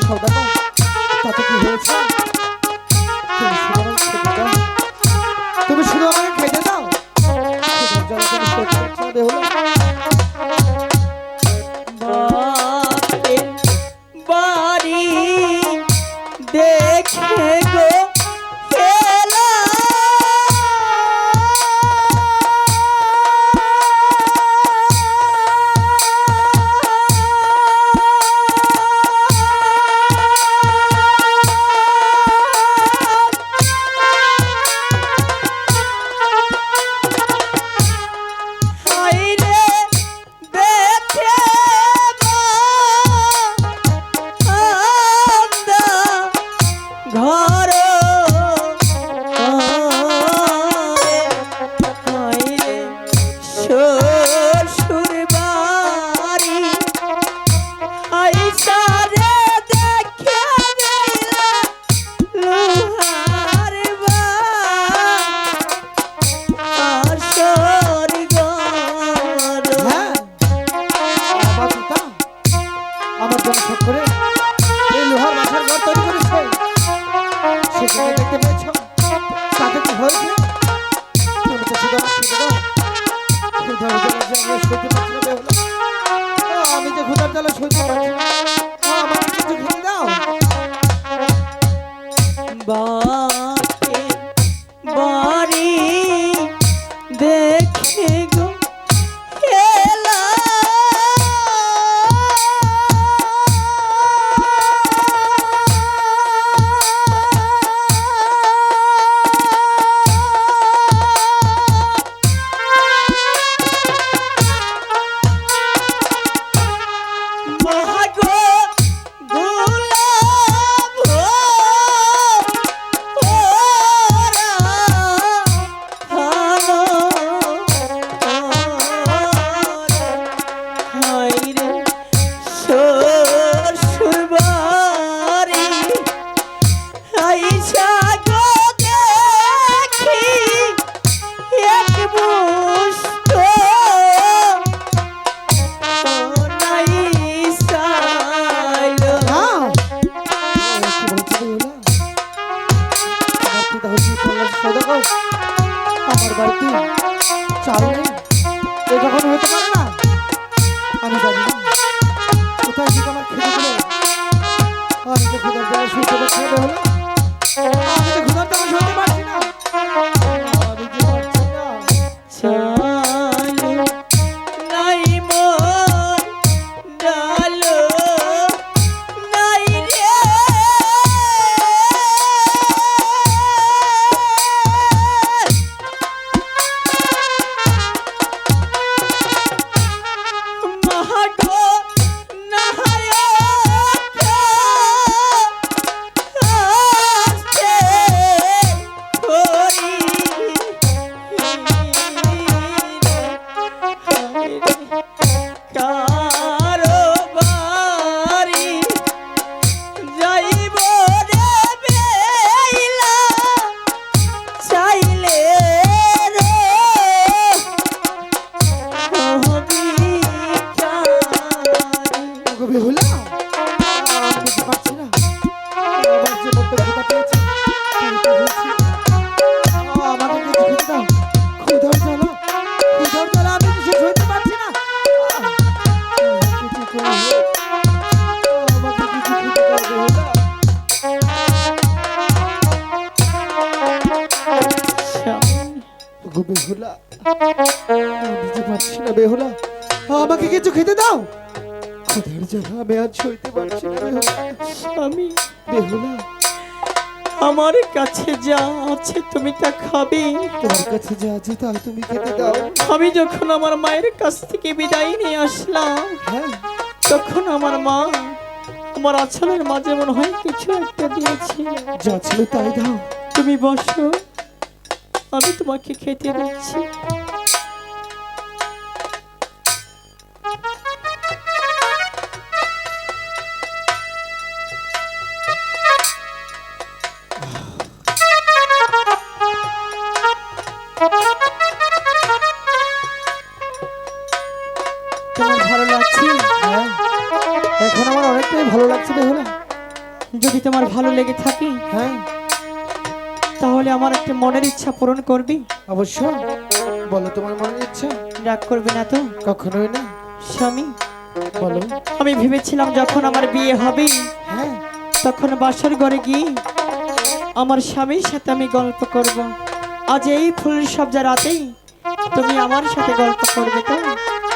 সৌদাগর তাতে কি হয়েছে? তুমি শুধু আমাকে খেতে দাও। তুমি শুধু আমাকে খেতে দাও। বেহুলা বাপের বাড়ি দেখে গো এলা হায়রে দেখে ঘর শ্বশুর বাড়ি আইসা রে দেখে লোহার আসর ঘর। হ্যাঁ, আমার পিতা আমার জন্য সব করে এই লোহার বাসার ঘর তৈরি করেছে। সেখানে দেখতে পেয়েছ তাতে কি হয়েছে? তুমি তো শুধু আমার খেতে দাও। ক্ষুধার জ্বালা যে আমি সইতে পারছি না বেহুলা। আমি যে ক্ষুধার জ্বালা সইতে পারছি না, আমাকে কিছু খেতে দাও। বাপের বাড়ি দেখে গো এলা মহাগো গোলাপ ওরা ভালো হায়রে শ্বশুর বাড়ি আইসা গো দেখি এক মুষ্ট নাই সাইলো। হ্যাঁ, কি বলছো বেহুলা? আমার পিতা হচ্ছে কল্যাণ সৌদাগর। আমার বাড়িতে চাল নেই, এ কখনো হতে পারে না। আমি জানি না কোথায় ঠিক আমার খেতে দিল। আমি যে ক্ষুধার জ্বালা সইতে পারছি না বেহুলা। আমি যে ক্ষুধার জ্বালা সইতে পারছি না। আমি যে পারছি না। চালু নাই মন ডালো নাই রে মহাগো নাহায়ক আসছে করি কারো বাড়ি যাইব রে বেলা চাইলে রে ওগো বেহুলা, আমি যে পারছি না। আমার যে বড্ড ক্ষুধা পেয়েছে, তাই তো বলছি। আমাকে কিছু খেতে দাও। ক্ষুধার জ্বালা, ক্ষুধার জ্বালা আমি কিছু সইতে পারছি না। কিছু করে আমাকে কিছু খেতে দাও বেহুলা। ওগো বেহুলা, আমি যে পারছি না বেহুলা। আমাকে কিছু খেতে দাও। ক্ষুধার জ্বালা আমি আজ সইতে পারছি না বেহুলা। আমি বেহুলা, আমার কাছে যা আছে তুমি তা খাবে। তোমার কাছে যা আছে তা তুমি খেতে দাও। আমি যখন আমার মায়ের কাছ থেকে বিদায় নিয়ে আসলাম হ্যাঁ, তখন আমার মা আমার আঁচলের মাঝে মনে হয় কিছু একটা দিয়েছিল। যা ছিল তাই দাও। তুমি বসো, আমি তোমাকে খেতে দিচ্ছি। তোমার ভালো লাগছে? হ্যাঁ, এখন আমার অনেকটাই ভালো লাগছে বেহুলা। যদি তোমার ভালো লেগে থাকে হ্যাঁ তাহলে আমার একটা মনের ইচ্ছা পূরণ করবি। অবশ্যই, বলো তোমার মনের ইচ্ছা। রাগ করবে না তো? কখনোই না। স্বামী, বলো। আমি ভেবেছিলাম যখন আমার বিয়ে হবে হ্যাঁ তখন বাসর ঘরে গিয়ে আমার স্বামীর সাথে আমি গল্প করব। আজ এই ফুলের সবজা রাতেই তুমি আমার সাথে গল্প করবে তো?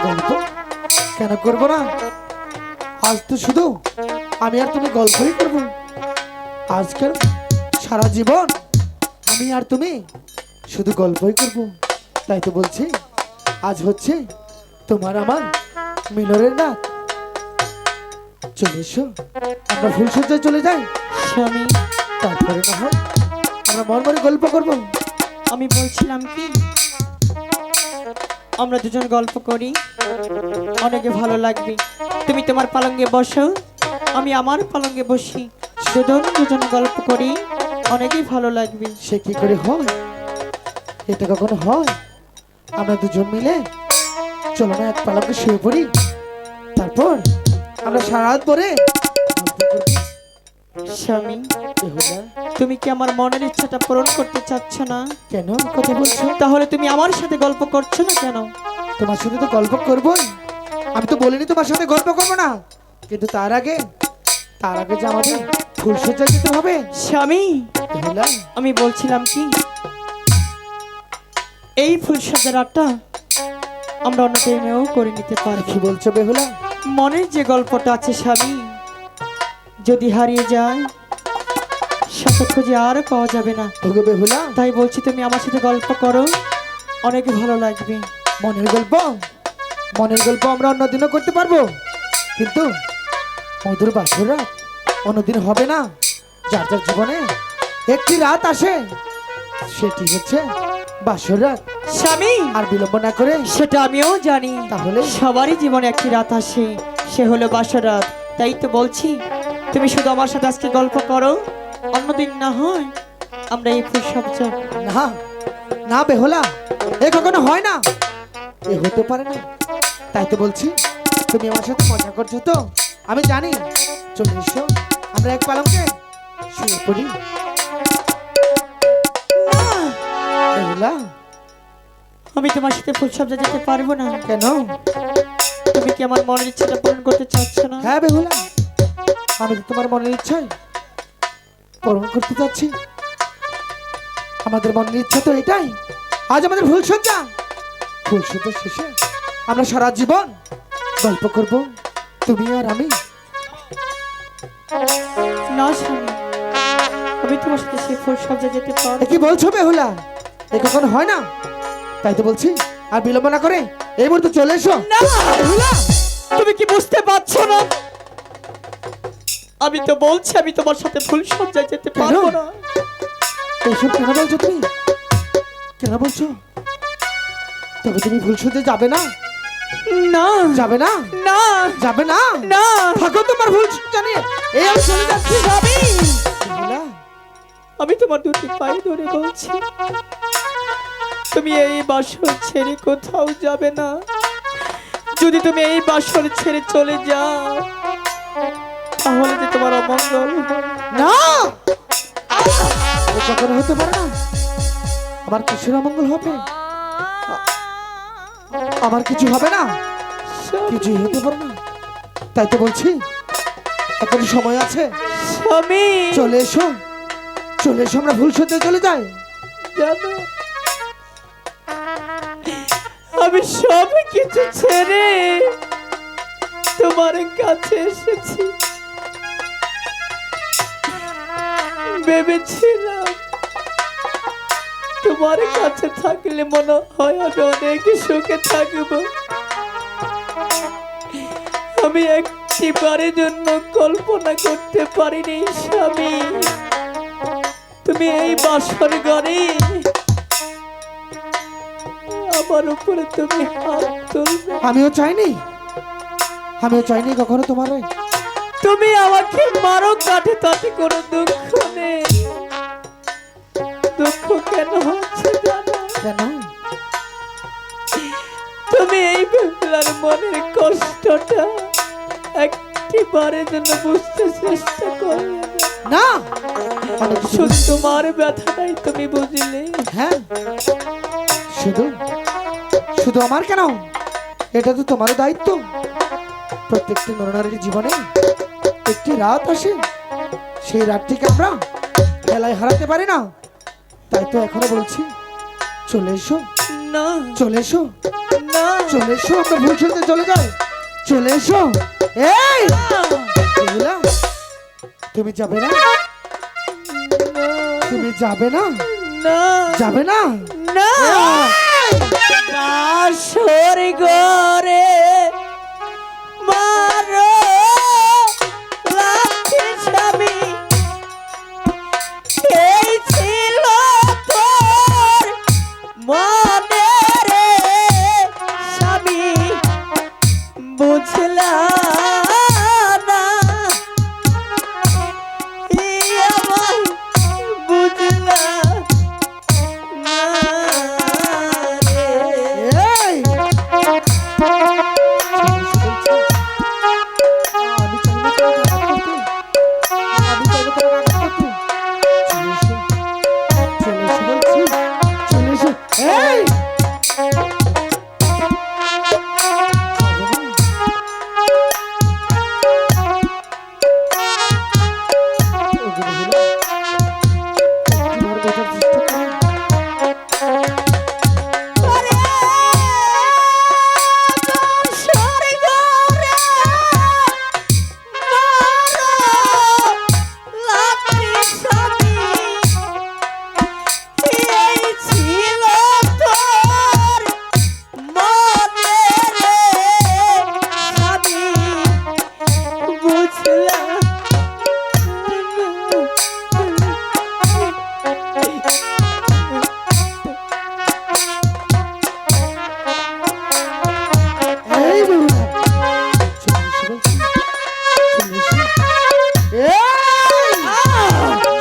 গল্প কেন করবো না? আজ তো শুধু আমি আর তুমি গল্পই করব। আজকাল সারা জীবন আমি আর তুমি শুধু গল্পই করব। তাই তো বলছি, আজ হচ্ছে তোমার আমার মিলনের রাত। চলে এসো, আমরা ফুলসজ্জায় চলে যাই। স্বামী, তারপরে না হয় আমরা মর্মরে গল্প করব। আমি বলছিলাম কি, আমরা দুজন গল্প করি, অনেক ভালো লাগবে। তুমি তোমার পালঙ্গে বসো, আমি আমার পালঙ্গে বসি, দুজন দুজন গল্প করি, অনেকই ভালো লাগবে। সে কি করে হয়? এটা কখনো হয়? আমরা দুজন মিলে চলো না এক পালকে শুয়ে পড়ি, তারপর আমরা সারা রাত পরে স্বামী, তুমি কি আমার মনের ইচ্ছাটা পূরণ করতে চাচ্ছ না? কেন কথা বলছো? তাহলে তুমি আমার সাথে গল্প করছো না কেন? তোমার সাথে তো গল্প করবোই, আমি তো বলিনি তোমার সাথে গল্প করবো না, কিন্তু তার আগে যে আমাদের ফুলসজ্জায় যেতে হবে। স্বামী, বেহুলা, আমি বলছিলাম কি, এই ফুলসজ্জার রাতটা আমরা অন্য টাইমেও করে নিতে পারি। কি বলছো বেহুলা? মনের যে গল্পটা আছে স্বামী, যদি হারিয়ে যায় শত খুঁজে আর পাওয়া যাবে না। ওগো বেহুলা, তাই বলছি তুমি আমার সাথে গল্প করো, অনেক ভালো লাগবে। মনের গল্প আমরা অন্যদিনও করতে পারবো, কিন্তু মধুর বাসর রাত অন্যদিন হবে না। যার যার জীবনে একটি রাত আসে, সেটি হচ্ছে বাসর রাত। স্বামী, আর বিলম্ব না করে সেটা আমিও জানি, তাহলে সবারই জীবনে একটি রাত আসে, সে হলো বাসর রাত। তাই তো বলছি তুমি শুধু আমার সাথে আজকে গল্প করো, অন্যদিন না হয় আমরা এই ফুলসজ্জা। না না বেহুলা, এ কখনো হয় না, এ হতে পারে না। তাই তো বলছি, তুমি আমার সাথে মজা করছো তো আমি জানি। চলে এসো, আমরা এক পালঙ্কে শুয়ে পড়ি। বেহুলা, আমি তোমার সাথে ফুলসজ্জা যেতে পারবো না। কেন? তুমি কি আমার মনের ইচ্ছাটা পূরণ করতে চাচ্ছ না? হ্যাঁ বেহুলা, আমি তো তোমার মনের ইচ্ছাই পূরণ করতে চাচ্ছি। আমাদের মনের ইচ্ছা তো এটাই, আজ আমাদের ফুলসজ্জা শেষে আমরা সারা জীবন গল্প করব, তুমি আর আমি। না স্বামী, আমি তোমার সাথে সেই ফুলসজ্জা যেতে পারবো। এ কি বলছো বেহুলা? এ কখনো হয় না। তাই তো বলছি, আর বিলম্ব না করে এই মুহূর্তে চলে এসো। না বেহুলা, তুমি কি বুঝতে পারছো না? আমি তো বলছি আমি তোমার সাথে ফুলসজ্জায় যেতে পারবো না। এইসব কেন বলছো তুমি? কেন বলছো? তবে তুমি ফুলসজ্জায় যাবে না? না যাবে না? না যাবে না? না, থাকো তোমার ফুলসজ্জা নিয়ে, এই আমি চলে যাচ্ছি। স্বামী, বেহুলা, আমি তোমার দুটি পায়ে ধরে বলছি, তুমি এই বাসর ছেড়ে কোথাও যাবে না। যদি তুমি এই বাসর ছেড়ে চলে যাও তাহলে যে তোমার অমঙ্গল হবে। না, এ কখনো হতে পারে না। আমার কিসের অমঙ্গল হবে? আমার কিছু হবে না, কিছুই হতে পারে না। তাই তো বলছি, এখন সময় আছে, স্বামী, চলে এসো, আমরা ফুলসজ্জায় চলে যাই। জানো আমি সব কিছু ছেড়ে তোমার কাছে এসেছি। ভেবেছিলাম তোমার কাছে থাকলে মনে হয় আমি অনেক সুখে থাকবো। আমি একটি বারের জন্য কল্পনা করতে পারিনি স্বামী, তুমি এই বাসর ঘরে আমার উপরে তুমি হাত তুলবে। আমিও চাইনি কখনো তোমার তুমি আমাকে মারো কাটে, তাতে কোনো দুঃখ নেই। দুঃখ কেন হচ্ছে জানো? কেন? তুমি এই বেহুলার মনের কষ্টটা একটি বারের জন্য বুঝতে চেষ্টা করবে না। না অনেক কিছু শুধু তোমার ব্যথাটাই তুমি বুঝলে। হ্যাঁ শুধু শুধু আমার কেন, এটা তো তোমার দায়িত্ব। প্রত্যেকটি নরনারীর জীবনে একটি রাত আসে, সেই রাতটিকে আমরা খেলায় হারাতে পারি না। তাই তো এখনো বলছি, চলে এসো না চলে এসো না চলে এসো, আমরা ভুল শুনতে চলে যাই। চলে এসো। এই বুঝলা? তুমি যাবে না, তুমি যাবে না, না যাবে না। না বাসর ঘরে মারো লাঠি স্বামী, এই ছিল তোর মনে রে স্বামী, বুঝলা না এই আমায় বুঝলা না রে। এই আমি চাইলে তোমাকে আঘাত করতে, আমি চাইলে তোমাকে আঘাত করতে। চলে এসো, চলে এসো বলছি, চলে এসো। এই ওরে বাসর ঘরে মারো লাঠি স্বামী, এই ছিল তোর মনে রে স্বামী, বুঝলা এই বলুন, চলে এসো বলছি, চলে এসো। এই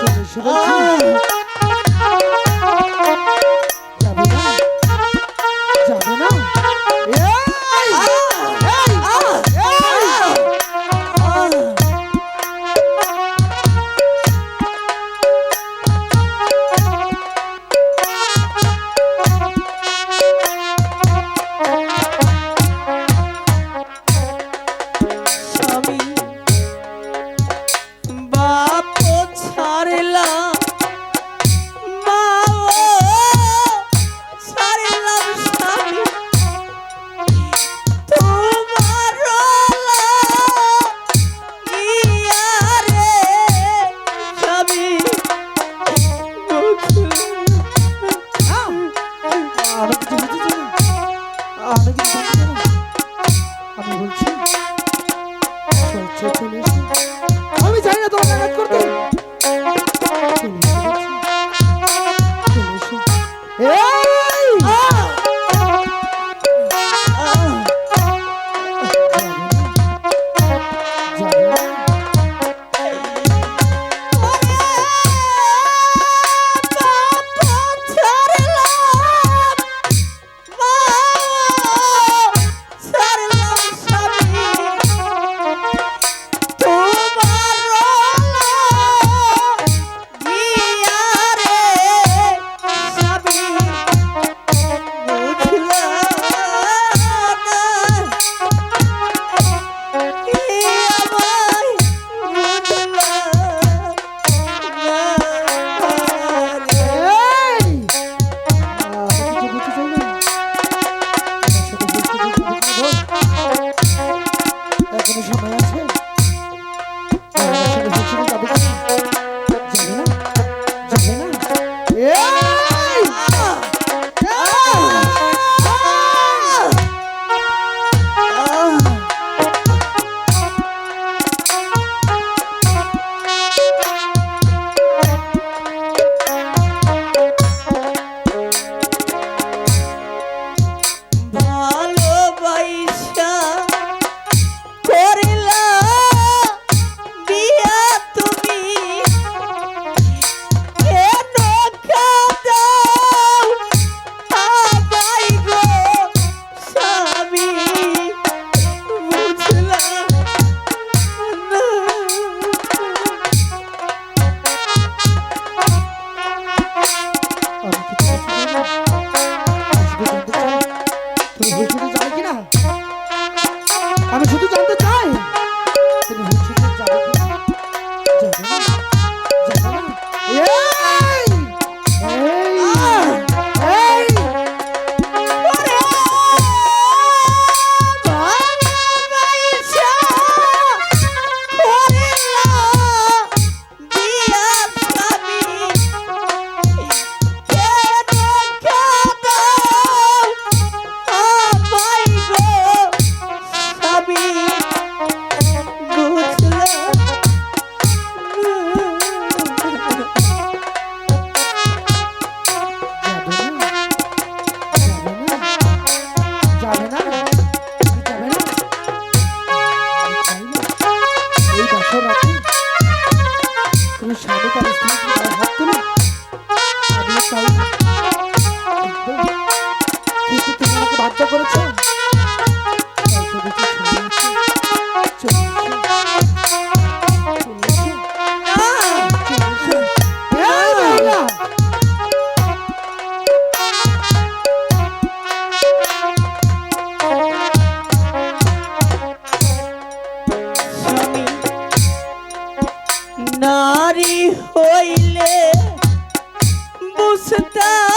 চলে এসো বলছি। যাবে না, যাবে না। এই স্বামী বাপ ছাড়লাম, মাও ছাড়লাম স্বামী, তোমার ইয়া রে স্বামী, আমি কিছু বুঝেছি না, আমি কিছু জানি না। আমি বলছি চলে এসো। আমি চাই না তোমাকে আঘাত করতে। চলে এসো বলছি, চলে এসো। এই যাবে না, যাবে না। ছাড়লাম, ভুলছুটি যাবে কিনা আমি শুধু জানতে চাই তুমি ভুলছুটি যাবে কিনা যাবে না যাবে না এই এই এই নারী হইলে বুঝতা